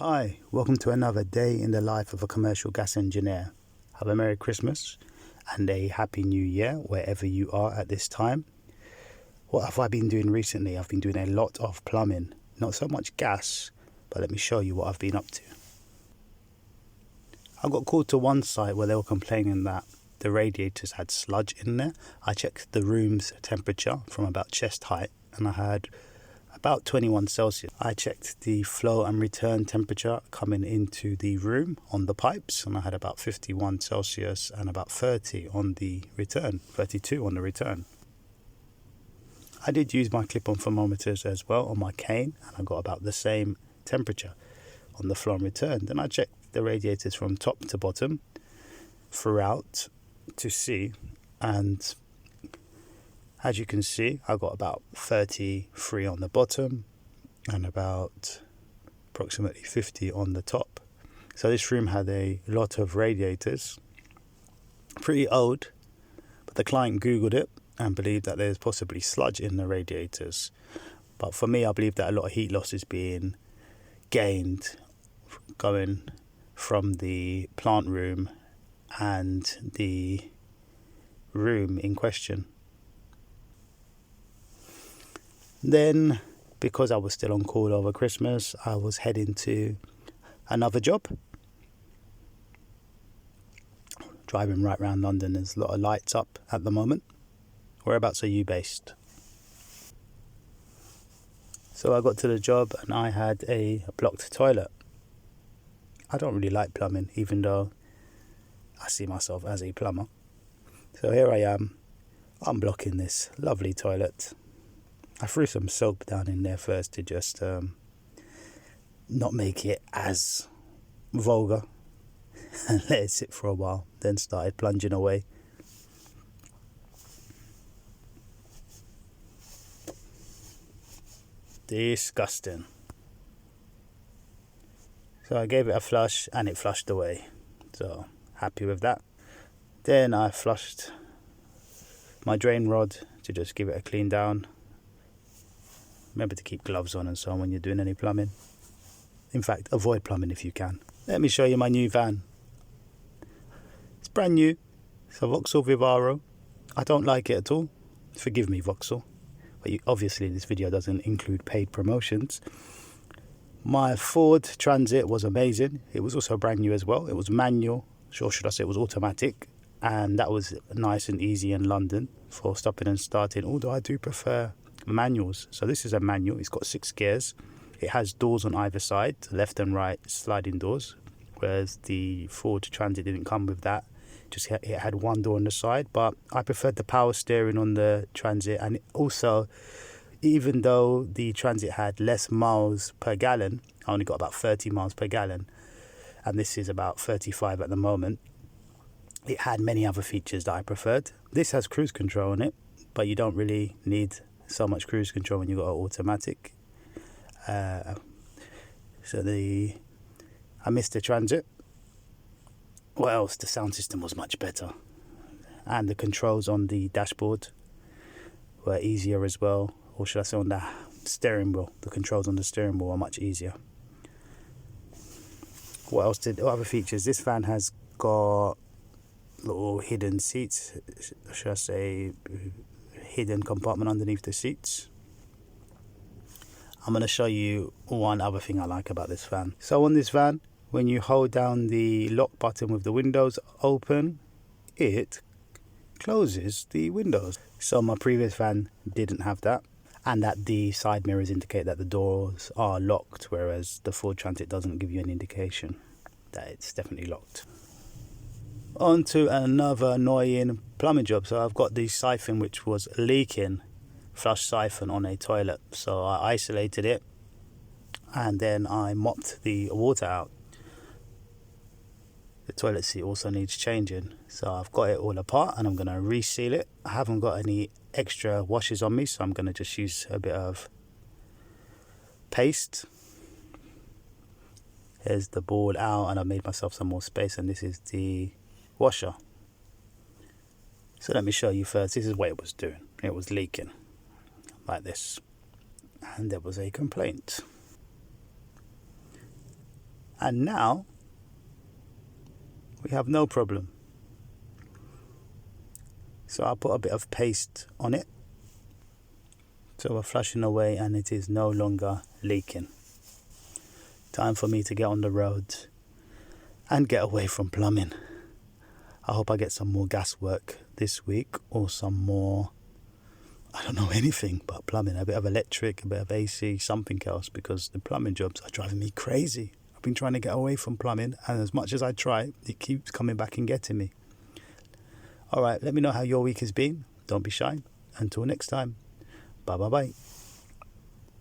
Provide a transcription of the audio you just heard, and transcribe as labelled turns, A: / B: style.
A: Hi, welcome to another day in the life of a commercial gas engineer. Have a Merry Christmas and a Happy New Year wherever you are at this time. What have I been doing recently? I've been doing a lot of plumbing, not so much gas, but let me show you what I've been up to. I got called to one site where they were complaining that the radiators had sludge in there. I checked the room's temperature from about chest height and I had about 21 Celsius. I checked the flow and return temperature coming into the room on the pipes and I had about 51 Celsius and about 30 on the return, 32 on the return. I did use my clip-on thermometers as well on my cane and I got about the same temperature on the flow and return. Then I checked the radiators from top to bottom throughout to see, and as you can see, I got about 33 on the bottom and about approximately 50 on the top. So this room had a lot of radiators, pretty old, but the client Googled it and believed that there's possibly sludge in the radiators. But for me, I believe that a lot of heat loss is being gained going from the plant room and the room in question. Then, because I was still on call over Christmas, I was heading to another job. Driving right around London, there's a lot of lights up at the moment. Whereabouts are you based? So I got to the job and I had a blocked toilet. I don't really like plumbing, even though I see myself as a plumber. So here I am, unblocking this lovely toilet. I threw some soap down in there first to just not make it as vulgar and let it sit for a while, then started plunging away. Disgusting. So I gave it a flush and it flushed away, so happy with that. Then I flushed my drain rod to just give it a clean down. Remember to keep gloves on and so on when you're doing any plumbing. In fact, avoid plumbing if you can. Let me show you my new van. It's brand new. It's a Vauxhall Vivaro. I don't like it at all. Forgive me, Vauxhall. But obviously this video doesn't include paid promotions. My Ford Transit was amazing. It was also brand new as well. It was manual, or should I say it was automatic. And that was nice and easy in London for stopping and starting. Although I do prefer manuals. So this is a manual. It's got 6 gears. It has doors on either side, left and right sliding doors, whereas the Ford Transit didn't come with that. Just it had one door on the side, but I preferred the power steering on the Transit. And also, even though the Transit had less miles per gallon, I only got about 30 miles per gallon, and this is about 35 at the moment, it had many other features that I preferred. This has cruise control on it, but you don't really need so much cruise control when you've got an automatic. I missed the Transit. What else? The sound system was much better, and the controls on the dashboard were easier as well, or should I say on the steering wheel. The controls on the steering wheel are much easier. What other features? This van has got little hidden seats, should I say hidden compartment underneath the seats. I'm going to show you one other thing I like about this van. So on this van, when you hold down the lock button with the windows open, it closes the windows. So my previous van didn't have that, and that the side mirrors indicate that the doors are locked, whereas the Ford Transit doesn't give you an indication that it's definitely locked. On to another annoying plumbing job. So I've got the siphon which was leaking, flush siphon on a toilet. So I isolated it and then I mopped the water out. The toilet seat also needs changing. So I've got it all apart and I'm going to reseal it. I haven't got any extra washes on me, so I'm going to just use a bit of paste. Here's the board out and I made myself some more space, and this is the washer. So let me show you first. This is what it was doing. It was leaking like this, and there was a complaint. And now we have no problem. So I'll put a bit of paste on it. So we're flushing away and it is no longer leaking. Time for me to get on the road and get away from plumbing. I hope I get some more gas work this week, or some more, I don't know, anything but plumbing. A bit of electric, a bit of AC, something else, because the plumbing jobs are driving me crazy. I've been trying to get away from plumbing, and as much as I try, it keeps coming back and getting me. Alright, let me know how your week has been. Don't be shy. Until next time. Bye bye bye.